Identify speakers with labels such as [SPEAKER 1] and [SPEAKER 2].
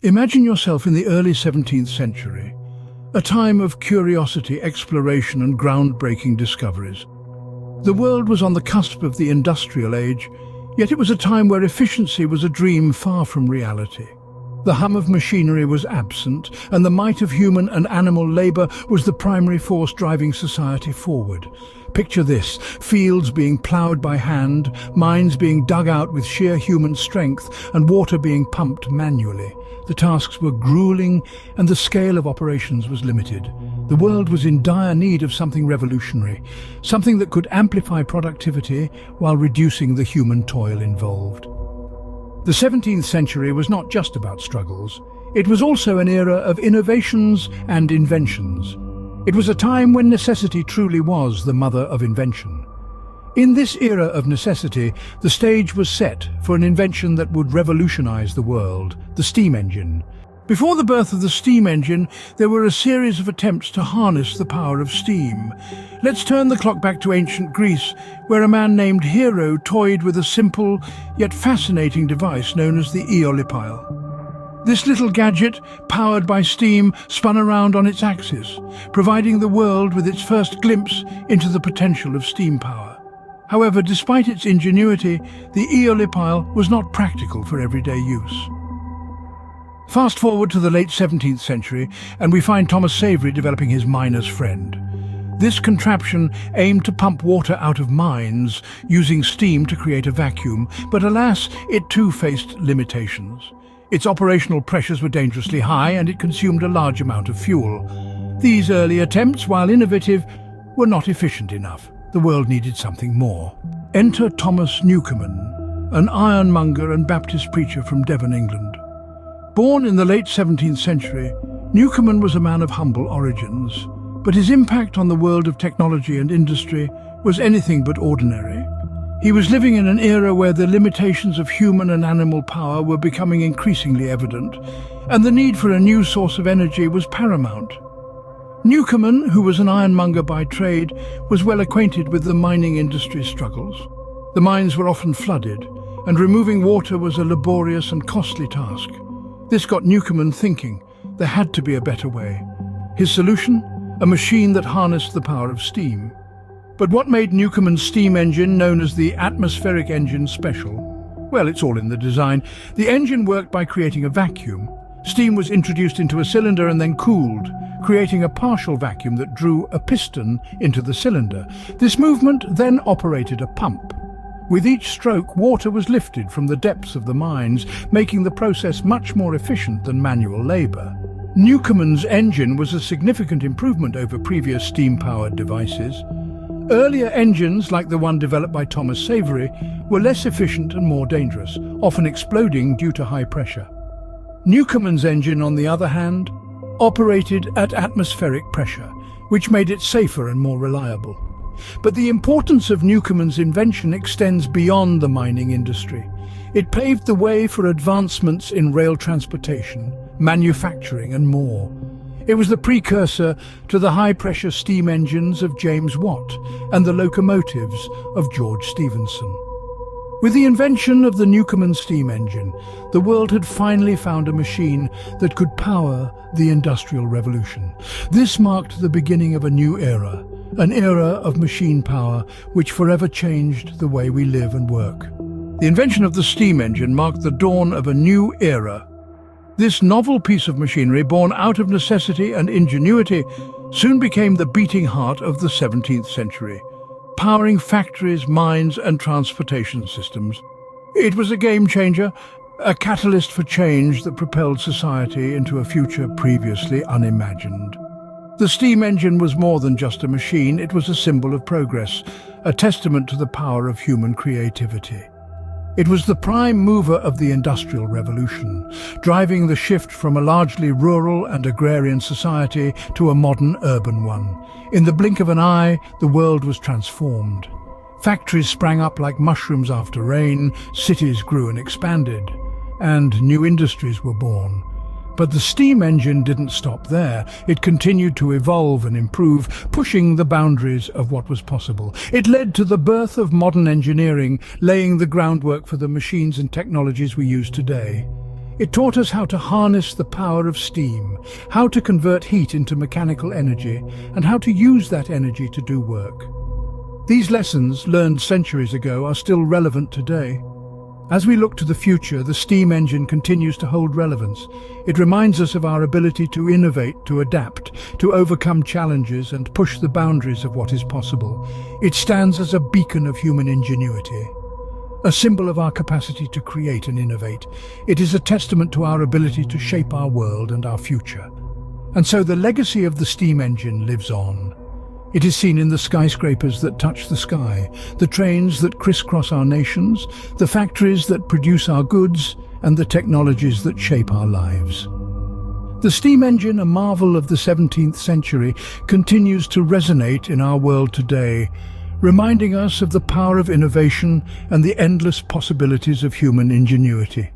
[SPEAKER 1] Imagine yourself in the early 17th century, a time of curiosity, exploration and groundbreaking discoveries. The world was on the cusp of the industrial age, yet it was a time where efficiency was a dream far from reality. The hum of machinery was absent, and the might of human and animal labor was the primary force driving society forward. Picture this: fields being ploughed by hand, mines being dug out with sheer human strength, and water being pumped manually. The tasks were grueling, and the scale of operations was limited. The world was in dire need of something revolutionary, something that could amplify productivity while reducing the human toil involved. The 17th century was not just about struggles. It was also an era of innovations and inventions. It was a time when necessity truly was the mother of invention. In this era of necessity, the stage was set for an invention that would revolutionize the world: the steam engine. Before the birth of the steam engine, there were a series of attempts to harness the power of steam. Let's turn the clock back to ancient Greece, where a man named Hero toyed with a simple yet fascinating device known as the eolipile. This little gadget, powered by steam, spun around on its axis, providing the world with its first glimpse into the potential of steam power. However, despite its ingenuity, the eolipile was not practical for everyday use. Fast forward to the late 17th century, and we find Thomas Savery developing his miner's friend. This contraption aimed to pump water out of mines using steam to create a vacuum, but alas, it too faced limitations. Its operational pressures were dangerously high, and it consumed a large amount of fuel. These early attempts, while innovative, were not efficient enough. The world needed something more. Enter Thomas Newcomen, an ironmonger and Baptist preacher from Devon, England. Born in the late 17th century, Newcomen was a man of humble origins, but his impact on the world of technology and industry was anything but ordinary. He was living in an era where the limitations of human and animal power were becoming increasingly evident, and the need for a new source of energy was paramount. Newcomen, who was an ironmonger by trade, was well acquainted with the mining industry's struggles. The mines were often flooded, and removing water was a laborious and costly task. This got Newcomen thinking. There had to be a better way. His solution? A machine that harnessed the power of steam. But what made Newcomen's steam engine, known as the atmospheric engine, special? Well, it's all in the design. The engine worked by creating a vacuum. Steam was introduced into a cylinder and then cooled, creating a partial vacuum that drew a piston into the cylinder. This movement then operated a pump. With each stroke, water was lifted from the depths of the mines, making the process much more efficient than manual labor. Newcomen's engine was a significant improvement over previous steam-powered devices. Earlier engines, like the one developed by Thomas Savery, were less efficient and more dangerous, often exploding due to high pressure. Newcomen's engine, on the other hand, operated at atmospheric pressure, which made it safer and more reliable. But the importance of Newcomen's invention extends beyond the mining industry. It paved the way for advancements in rail transportation, manufacturing and more. It was the precursor to the high-pressure steam engines of James Watt and the locomotives of George Stephenson. With the invention of the Newcomen steam engine, the world had finally found a machine that could power the Industrial Revolution. This marked the beginning of a new era, an era of machine power which forever changed the way we live and work. The invention of the steam engine marked the dawn of a new era. This novel piece of machinery, born out of necessity and ingenuity, soon became the beating heart of the 17th century, powering factories, mines and transportation systems. It was a game-changer, a catalyst for change that propelled society into a future previously unimagined. The steam engine was more than just a machine, it was a symbol of progress, a testament to the power of human creativity. It was the prime mover of the Industrial Revolution, driving the shift from a largely rural and agrarian society to a modern urban one. In the blink of an eye, the world was transformed. Factories sprang up like mushrooms after rain, cities grew and expanded, and new industries were born. But the steam engine didn't stop there. It continued to evolve and improve, pushing the boundaries of what was possible. It led to the birth of modern engineering, laying the groundwork for the machines and technologies we use today. It taught us how to harness the power of steam, how to convert heat into mechanical energy, and how to use that energy to do work. These lessons, learned centuries ago, are still relevant today. As we look to the future, the steam engine continues to hold relevance. It reminds us of our ability to innovate, to adapt, to overcome challenges and push the boundaries of what is possible. It stands as a beacon of human ingenuity, a symbol of our capacity to create and innovate. It is a testament to our ability to shape our world and our future. And so the legacy of the steam engine lives on. It is seen in the skyscrapers that touch the sky, the trains that crisscross our nations, the factories that produce our goods, and the technologies that shape our lives. The steam engine, a marvel of the 17th century, continues to resonate in our world today, reminding us of the power of innovation and the endless possibilities of human ingenuity.